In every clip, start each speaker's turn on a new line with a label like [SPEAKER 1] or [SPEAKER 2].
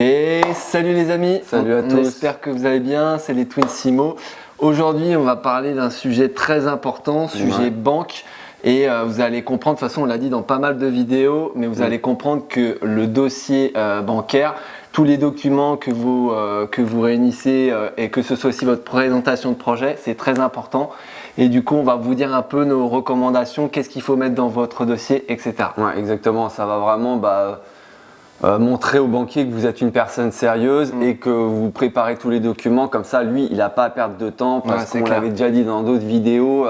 [SPEAKER 1] Et salut les amis,
[SPEAKER 2] salut à tous.
[SPEAKER 1] J'espère que vous allez bien, c'est les Twin Simo. Aujourd'hui on va parler d'un sujet très important, sujet banque. Et vous allez comprendre, de toute façon on l'a dit dans pas mal de vidéos, mais vous allez comprendre que le dossier bancaire, tous les documents que vous réunissez et que ce soit aussi votre présentation de projet, c'est très important. Et du coup on va vous dire un peu nos recommandations, qu'est-ce qu'il faut mettre dans votre dossier, etc.
[SPEAKER 2] Ouais, exactement, ça va vraiment montrer au banquier que vous êtes une personne sérieuse et que vous préparez tous les documents. Comme ça, lui, il n'a pas à perdre de temps parce qu'on l'avait déjà dit dans d'autres vidéos,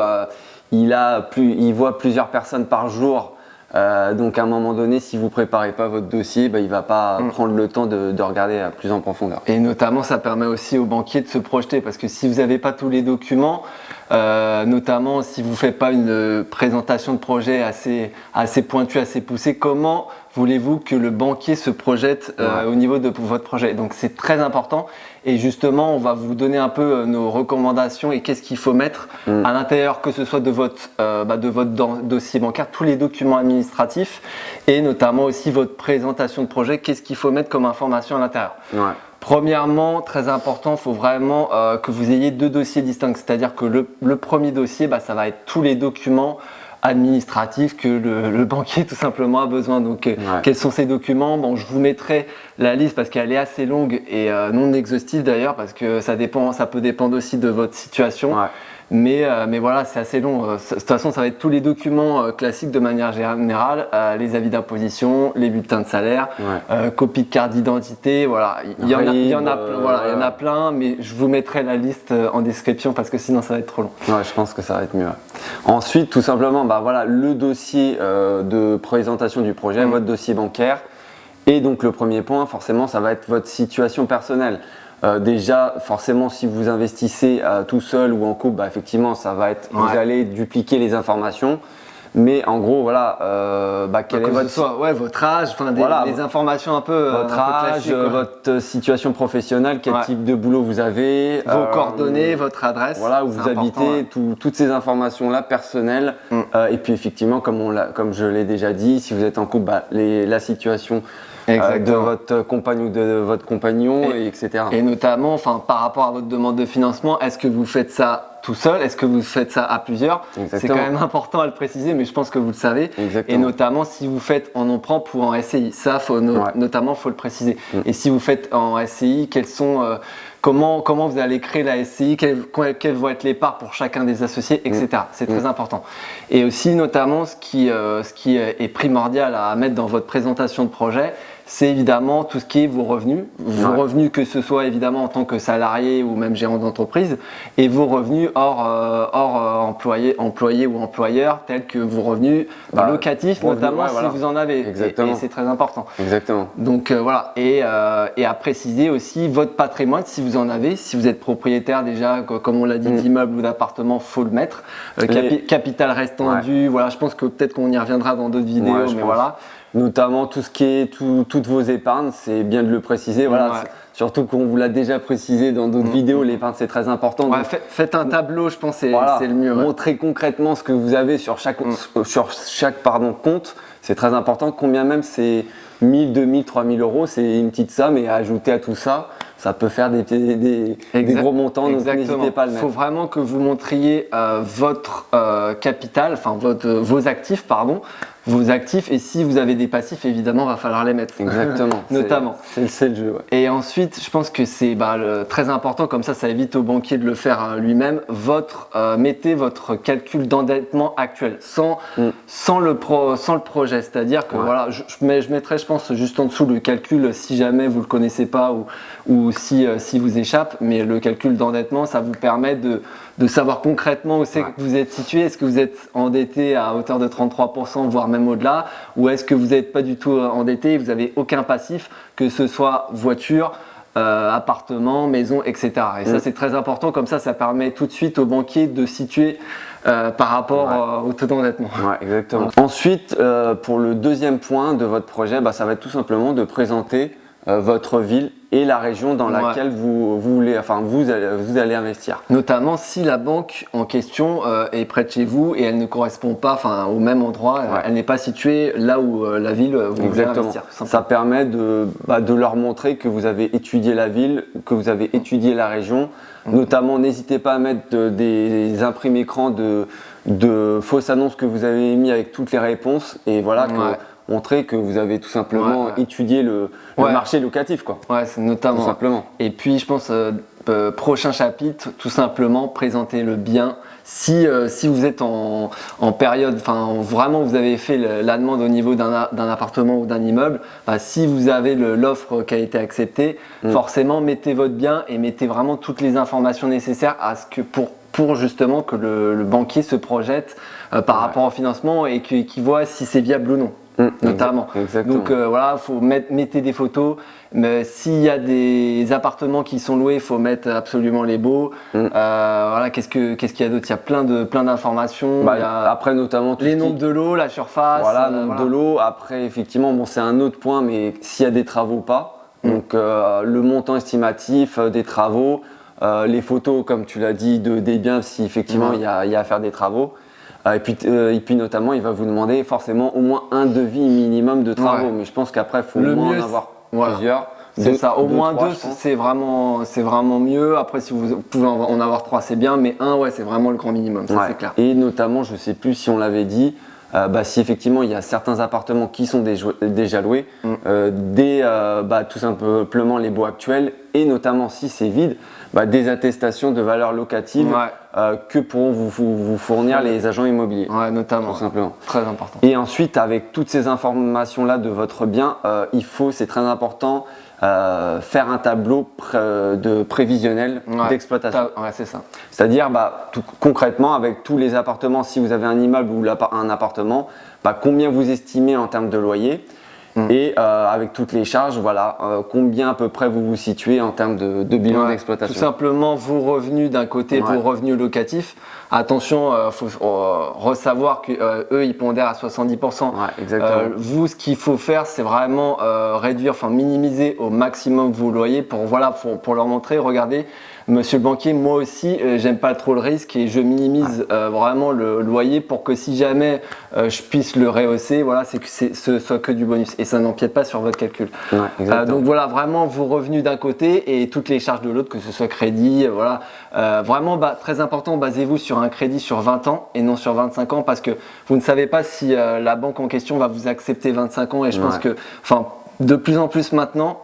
[SPEAKER 2] il voit plusieurs personnes par jour. Donc à un moment donné, si vous ne préparez pas votre dossier, il ne va pas prendre le temps de regarder plus en profondeur.
[SPEAKER 1] Et notamment, ça permet aussi au banquier de se projeter parce que si vous n'avez pas tous les documents, notamment si vous ne faites pas une présentation de projet assez pointue, assez poussée, comment voulez-vous que le banquier se projette au niveau de votre projet? Donc c'est très important et justement on va vous donner un peu nos recommandations et qu'est-ce qu'il faut mettre à l'intérieur, que ce soit de votre dossier bancaire, tous les documents administratifs et notamment aussi votre présentation de projet, qu'est-ce qu'il faut mettre comme information à l'intérieur. Premièrement, très important, il faut vraiment que vous ayez deux dossiers distincts, c'est-à-dire que le premier dossier, ça va être tous les documents administratifs que le banquier tout simplement a besoin. Donc quels sont ces documents? Bon, je vous mettrai la liste parce qu'elle est assez longue et non exhaustive d'ailleurs parce que ça peut dépendre aussi de votre situation. Mais voilà, c'est assez long. De toute façon, ça va être tous les documents classiques de manière générale, les avis d'imposition, les bulletins de salaire, copie de carte d'identité, voilà. Il y en a plein, mais je vous mettrai la liste en description parce que sinon ça va être trop long.
[SPEAKER 2] Ouais, je pense que ça va être mieux. Ensuite, tout simplement, le dossier de présentation du projet, votre dossier bancaire. Et donc le premier point, forcément, ça va être votre situation personnelle. Déjà, forcément, si vous investissez tout seul ou en couple, effectivement, ça va être, vous allez dupliquer les informations. Mais en gros, quel est
[SPEAKER 1] votre âge, les informations un peu
[SPEAKER 2] votre âge, votre situation professionnelle, quel type de boulot vous avez,
[SPEAKER 1] vos coordonnées, votre adresse,
[SPEAKER 2] où vous habitez, toutes ces informations-là personnelles. Et puis effectivement, comme je l'ai déjà dit, si vous êtes en couple, la situation de votre compagne ou de votre compagnon, etc.
[SPEAKER 1] Et notamment, par rapport à votre demande de financement, est-ce que vous faites ça tout seul? Est-ce que vous faites ça à plusieurs? C'est quand même important à le préciser, mais je pense que vous le savez. Et notamment, si vous faites en emprunt pour en SCI, ça, notamment, il faut le préciser. Et si vous faites en SCI, comment vous allez créer la SCI, quelles vont être les parts pour chacun des associés, etc. C'est très important. Et aussi, notamment, ce qui est primordial à mettre dans votre présentation de projet, c'est évidemment tout ce qui est vos revenus. Vos revenus, que ce soit évidemment en tant que salarié ou même gérant d'entreprise, et vos revenus hors employé ou employeur, tels que vos revenus locatifs, notamment si vous en avez. Et c'est très important. Donc voilà. Et à préciser aussi votre patrimoine, si vous en avez, si vous êtes propriétaire déjà, comme on l'a dit, d'immeubles ou d'appartements, faut le mettre. Capital restant dû, voilà, je pense que peut-être qu'on y reviendra dans d'autres vidéos, mais voilà.
[SPEAKER 2] Notamment tout ce qui est toutes vos épargnes, c'est bien de le préciser. Surtout qu'on vous l'a déjà précisé dans d'autres vidéos, l'épargne c'est très important.
[SPEAKER 1] Faites un tableau, je pense c'est le mieux.
[SPEAKER 2] Montrez concrètement ce que vous avez sur chaque compte, c'est très important. Combien même c'est 1000, 2000, 3000 euros, c'est une petite somme et à ajouter à tout ça, ça peut faire des gros montants, donc n'hésitez pas à le mettre.
[SPEAKER 1] Il faut vraiment que vous montriez votre capital, vos actifs, vos actifs, et si vous avez des passifs, évidemment, il va falloir les mettre.
[SPEAKER 2] Exactement.
[SPEAKER 1] Notamment.
[SPEAKER 2] C'est le jeu.
[SPEAKER 1] Et ensuite, je pense que c'est très important, comme ça évite au banquier de le faire lui-même. Mettez votre calcul d'endettement actuel, sans le projet. C'est-à-dire que je mettrai, je pense, juste en dessous le calcul si jamais vous ne le connaissez pas ou si vous échappe. Mais le calcul d'endettement, ça vous permet de savoir concrètement où c'est que vous êtes situé. Est-ce que vous êtes endetté à hauteur de 33%, voire même au-delà, ou est-ce que vous n'êtes pas du tout endetté et vous n'avez aucun passif, que ce soit voiture, appartement, maison, etc. Et ça, c'est très important. Comme ça permet tout de suite au banquier de situer par rapport au taux d'endettement.
[SPEAKER 2] Exactement. Ensuite, pour le deuxième point de votre projet, ça va être tout simplement de présenter votre ville et la région dans laquelle vous allez investir.
[SPEAKER 1] Notamment si la banque en question est près de chez vous et elle ne correspond pas au même endroit, elle n'est pas située là où la ville vous voulez investir.
[SPEAKER 2] Ça permet de leur montrer que vous avez étudié la ville, que vous avez étudié la région. Notamment, n'hésitez pas à mettre des imprimés écrans de fausses annonces que vous avez mis avec toutes les réponses et montrer que vous avez tout simplement étudié le marché locatif, quoi.
[SPEAKER 1] Ouais, c'est notamment.
[SPEAKER 2] Tout simplement.
[SPEAKER 1] Et puis je pense prochain chapitre, tout simplement présenter le bien. Si vous êtes en période, vraiment vous avez fait la demande au niveau d'un appartement ou d'un immeuble, si vous avez l'offre qui a été acceptée, forcément mettez votre bien et mettez vraiment toutes les informations nécessaires pour justement que le banquier se projette par rapport au financement et qu'il voit si c'est viable ou non. Notamment.
[SPEAKER 2] Exactement.
[SPEAKER 1] Donc mettez des photos. Mais s'il y a des appartements qui sont loués, il faut mettre absolument les beaux. Qu'est-ce qu'il y a d'autre? Il y a plein d'informations.
[SPEAKER 2] Après, notamment
[SPEAKER 1] les nombres de l'eau, la surface.
[SPEAKER 2] De l'eau. Après, effectivement, c'est un autre point, mais s'il y a des travaux ou pas. Donc le montant estimatif des travaux, les photos, comme tu l'as dit, des biens, si effectivement il y a à faire des travaux. Et puis notamment, il va vous demander forcément au moins un devis minimum de travaux. Mais je pense qu'après, il faut au moins en avoir plusieurs.
[SPEAKER 1] C'est ça, au moins 2, c'est vraiment mieux. Après, si vous pouvez en avoir 3, c'est bien. Mais 1, c'est vraiment le grand minimum, ça c'est clair.
[SPEAKER 2] Et notamment, je ne sais plus si on l'avait dit, si effectivement il y a certains appartements qui sont déjà loués, tout simplement les baux actuels, et notamment si c'est vide, des attestations de valeur locative que pourront vous fournir les agents immobiliers.
[SPEAKER 1] Notamment.
[SPEAKER 2] Tout simplement.
[SPEAKER 1] Très important.
[SPEAKER 2] Et ensuite, avec toutes ces informations-là de votre bien, c'est très important, faire un tableau de prévisionnel d'exploitation.
[SPEAKER 1] C'est ça.
[SPEAKER 2] C'est-à-dire, concrètement, avec tous les appartements, si vous avez un immeuble ou un appartement, combien vous estimez en termes de loyer. Et avec toutes les charges, combien à peu près vous vous situez en termes de bilan d'exploitation.
[SPEAKER 1] Tout simplement vos revenus d'un côté, vos revenus locatifs. Attention, faut savoir qu'eux ils pondèrent à 70%.
[SPEAKER 2] Exactement.
[SPEAKER 1] Vous, ce qu'il faut faire, c'est vraiment minimiser au maximum vos loyers pour leur montrer, regardez, monsieur le banquier, moi aussi, j'aime pas trop le risque et je minimise vraiment le loyer pour que si jamais je puisse le rehausser, c'est que ce soit que du bonus et ça n'empiète pas sur votre calcul. Donc vraiment vos revenus d'un côté et toutes les charges de l'autre, que ce soit crédit, vraiment très important, basez-vous sur un crédit sur 20 ans et non sur 25 ans parce que vous ne savez pas si la banque en question va vous accepter 25 ans et je pense que de plus en plus maintenant,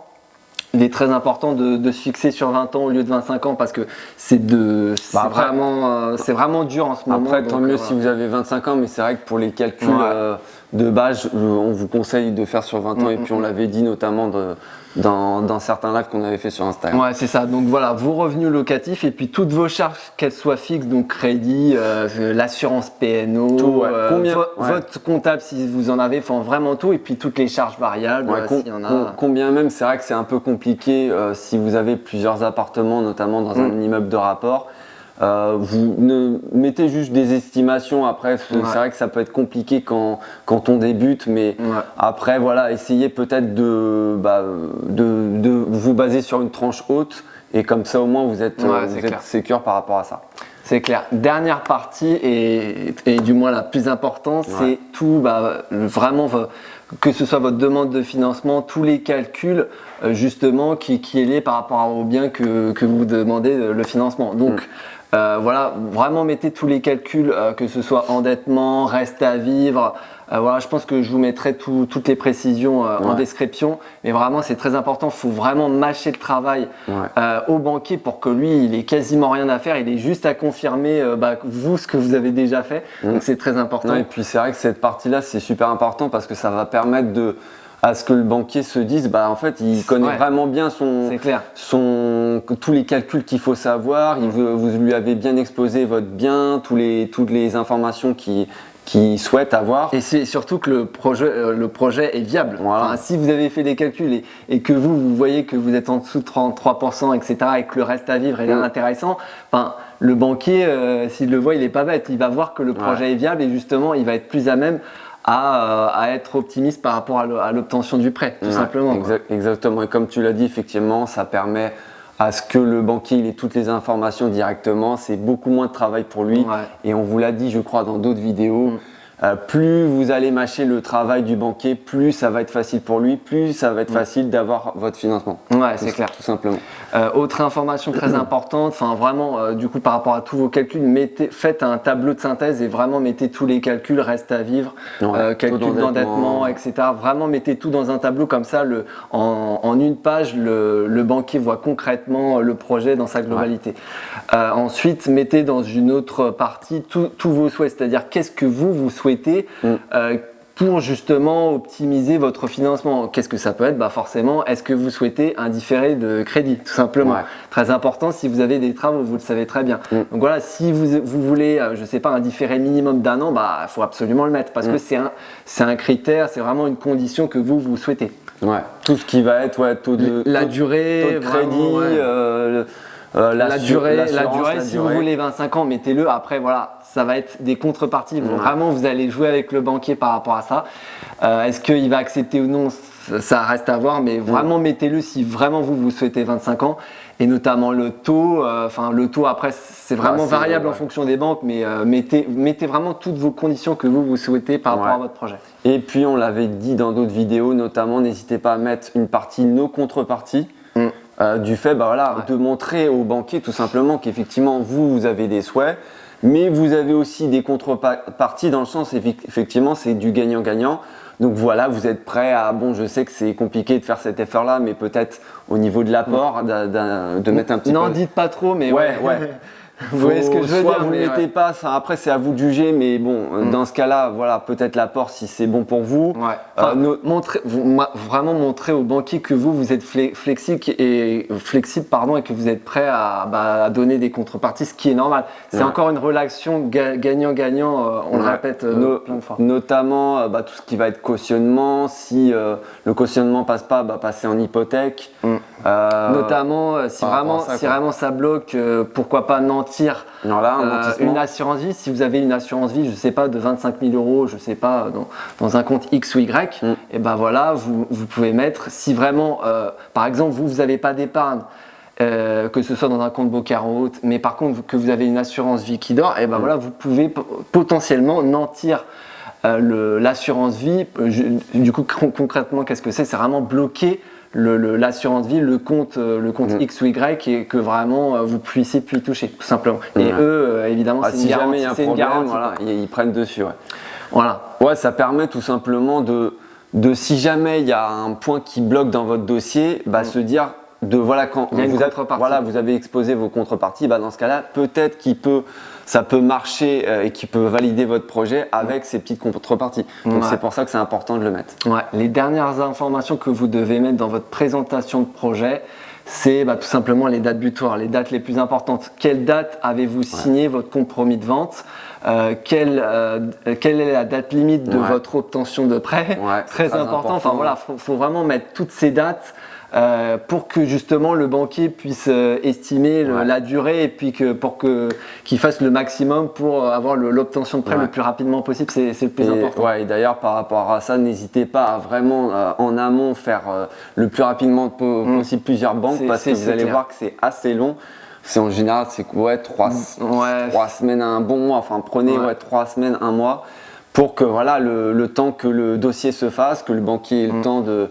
[SPEAKER 1] il est très important de se fixer sur 20 ans au lieu de 25 ans parce que c'est vraiment dur en ce moment.
[SPEAKER 2] Après, tant mieux si vous avez 25 ans, mais c'est vrai que pour les calculs de base, on vous conseille de faire sur 20 ans et puis on l'avait dit notamment dans certains lives qu'on avait fait sur Instagram.
[SPEAKER 1] Ouais, c'est ça. Donc vos revenus locatifs et puis toutes vos charges, qu'elles soient fixes, donc crédit, l'assurance PNO,
[SPEAKER 2] tout,
[SPEAKER 1] votre comptable si vous en avez, vraiment tout et puis toutes les charges variables s'il y en a.
[SPEAKER 2] Combien même, c'est vrai que c'est un peu compliqué si vous avez plusieurs appartements, notamment dans un immeuble de rapport. Vous mettez juste des estimations. Après, c'est vrai que ça peut être compliqué quand on débute, mais après, essayez peut-être de vous baser sur une tranche haute et comme ça au moins vous êtes sécure par rapport à ça.
[SPEAKER 1] C'est clair. Dernière partie et du moins la plus importante, c'est tout, vraiment que ce soit votre demande de financement, tous les calculs justement qui est lié par rapport au bien que vous demandez le financement. Donc vraiment mettez tous les calculs, que ce soit endettement, reste à vivre. Je pense que je vous mettrai toutes les précisions en description. Mais vraiment, c'est très important. Il faut vraiment mâcher le travail au banquier pour que lui, il ait quasiment rien à faire. Il est juste à confirmer ce que vous avez déjà fait. Donc, c'est très important.
[SPEAKER 2] Et puis, c'est vrai que cette partie-là, c'est super important parce que ça va permettre à ce que le banquier se dise, en fait, il connaît vraiment bien tous les calculs qu'il faut savoir. Vous lui avez bien exposé votre bien, toutes les informations qui souhaite avoir.
[SPEAKER 1] Et c'est surtout que le projet est viable. Si vous avez fait des calculs et que vous voyez que vous êtes en dessous de 33%, etc., et que le reste à vivre est intéressant, le banquier, s'il le voit, il n'est pas bête. Il va voir que le projet est viable et justement, il va être plus à même à être optimiste par rapport à l'obtention du prêt, tout simplement.
[SPEAKER 2] Exactement, et comme tu l'as dit, effectivement, ça permet à ce que le banquier il ait toutes les informations directement, c'est beaucoup moins de travail pour lui, et on vous l'a dit, je crois, dans d'autres vidéos, plus vous allez mâcher le travail du banquier, plus ça va être facile pour lui, plus ça va être facile d'avoir votre financement.
[SPEAKER 1] Ouais, c'est clair.
[SPEAKER 2] Tout simplement.
[SPEAKER 1] Autre information très importante, enfin vraiment, du coup, par rapport à tous vos calculs, faites un tableau de synthèse et vraiment mettez tous les calculs, reste à vivre, calcul d'endettement, etc. Vraiment mettez tout dans un tableau comme ça, en une page, le banquier voit concrètement le projet dans sa globalité. Ensuite, mettez dans une autre partie tous vos souhaits, c'est-à-dire qu'est-ce que vous souhaitez pour justement optimiser votre financement. Qu'est-ce que ça peut être? Forcément, est-ce que vous souhaitez un différé de crédit, tout simplement. Très important, si vous avez des travaux, vous le savez très bien. Donc voilà, si vous voulez, je sais pas, un différé minimum d'1 an, il faut absolument le mettre parce que c'est un critère, c'est vraiment une condition que vous souhaitez.
[SPEAKER 2] Tout ce qui va être taux de
[SPEAKER 1] durée,
[SPEAKER 2] taux de crédit,
[SPEAKER 1] la durée, si vous voulez 25 ans, mettez-le. Après, voilà, ça va être des contreparties. Vraiment, vous allez jouer avec le banquier par rapport à ça. Est-ce qu'il va accepter ou non? Ça reste à voir, mais vraiment mettez-le si vraiment vous souhaitez 25 ans. Et notamment le taux, le taux après, c'est vraiment variable en fonction des banques, mais mettez vraiment toutes vos conditions que vous souhaitez par rapport à votre projet.
[SPEAKER 2] Et puis, on l'avait dit dans d'autres vidéos, notamment, n'hésitez pas à mettre une partie no contrepartie. Du fait de montrer au banquier tout simplement qu'effectivement vous avez des souhaits, mais vous avez aussi des contreparties dans le sens effectivement c'est du gagnant-gagnant. Donc voilà, vous êtes prêt à, je sais que c'est compliqué de faire cet effort-là, mais peut-être au niveau de l'apport, de mettre un petit peu…
[SPEAKER 1] Non, dites pas trop, mais ouais. Vous voyez ce que je veux dire,
[SPEAKER 2] vous ne mettez pas, après c'est à vous de juger, mais dans ce cas-là, voilà, peut-être l'apport si c'est bon pour vous.
[SPEAKER 1] Vraiment montrer au banquier que vous êtes flexible et que vous êtes prêt à donner des contreparties, ce qui est normal. C'est encore une relation gagnant-gagnant, on le répète plein de fois.
[SPEAKER 2] Notamment tout ce qui va être cautionnement, si le cautionnement passe pas, passer en hypothèque.
[SPEAKER 1] Notamment si vraiment ça bloque, pourquoi pas nantir une assurance vie. Si vous avez une assurance vie, je sais pas, de 25 000 €, je sais pas, dans un compte X ou Y, et vous pouvez mettre, si vraiment, par exemple, vous n'avez pas d'épargne, que ce soit dans un compte Bocaro ou autre, mais par contre que vous avez une assurance vie qui dort, vous pouvez potentiellement nantir l'assurance vie. Du coup, concrètement, qu'est-ce que c'est? C'est vraiment bloquer l'assurance vie, le compte X ou Y, et que vraiment vous puissiez plus y toucher, tout simplement. Et eux, évidemment, c'est une garantie.
[SPEAKER 2] Si jamais il y a un problème, ils prennent dessus. Ça permet tout simplement de si jamais il y a un point qui bloque dans votre dossier, se dire quand vous avez exposé vos contreparties, dans ce cas-là, peut-être ça peut marcher et qu'il peut valider votre projet avec ces petites contreparties. Donc c'est pour ça que c'est important de le mettre.
[SPEAKER 1] Les dernières informations que vous devez mettre dans votre présentation de projet, c'est tout simplement les dates butoirs, les dates les plus importantes. Quelle date avez-vous signé votre compromis de vente? Quelle est la date limite de votre obtention de prêt? Très important. Faut vraiment mettre toutes ces dates pour que justement le banquier puisse estimer la durée, et puis qu'il fasse le maximum pour avoir l'obtention de prêt le plus rapidement possible. C'est le plus important.
[SPEAKER 2] Et d'ailleurs, par rapport à ça, n'hésitez pas à vraiment en amont faire le plus rapidement possible plusieurs banques, parce que vous allez voir que c'est assez long. En général, c'est 3 semaines à un bon mois. Enfin, prenez 3 semaines, 1 mois, pour que le temps que le dossier se fasse, que le banquier ait le temps de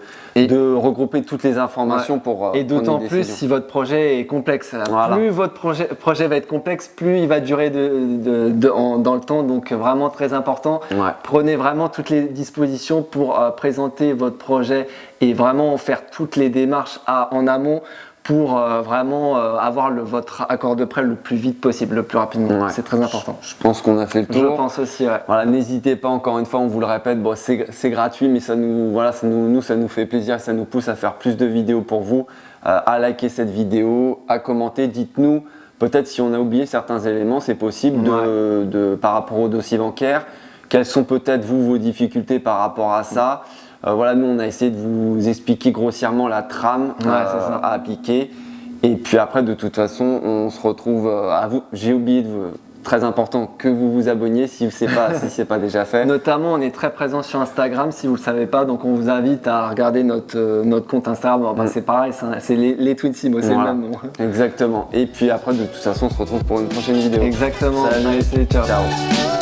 [SPEAKER 2] regrouper toutes les informations pour
[SPEAKER 1] et d'autant plus si votre projet est complexe. Plus votre projet va être complexe, plus il va durer dans le temps. Donc vraiment très important. Prenez vraiment toutes les dispositions pour présenter votre projet et vraiment faire toutes les démarches en amont pour vraiment avoir votre accord de prêt le plus vite possible, le plus rapidement. C'est très important.
[SPEAKER 2] Je pense qu'on a fait le tour.
[SPEAKER 1] Je pense aussi,
[SPEAKER 2] n'hésitez pas, encore une fois, on vous le répète, c'est gratuit, mais ça nous fait plaisir, ça nous pousse à faire plus de vidéos pour vous, à liker cette vidéo, à commenter, dites-nous, peut-être si on a oublié certains éléments, c'est possible, par rapport au dossier bancaire, quelles sont peut-être vos difficultés par rapport à ça. Nous on a essayé de vous expliquer grossièrement la trame à appliquer, et puis après de toute façon on se retrouve à vous. J'ai oublié très important que vous vous abonniez si ce n'est pas déjà fait.
[SPEAKER 1] Notamment, on est très présent sur Instagram si vous ne le savez pas, donc on vous invite à regarder notre compte Instagram. C'est pareil, c'est les Twinsiimo, c'est le même nom.
[SPEAKER 2] Exactement. Et puis après, de toute façon, on se retrouve pour une prochaine vidéo.
[SPEAKER 1] Exactement.
[SPEAKER 2] Salut.
[SPEAKER 1] Allez, ciao.
[SPEAKER 2] Ciao.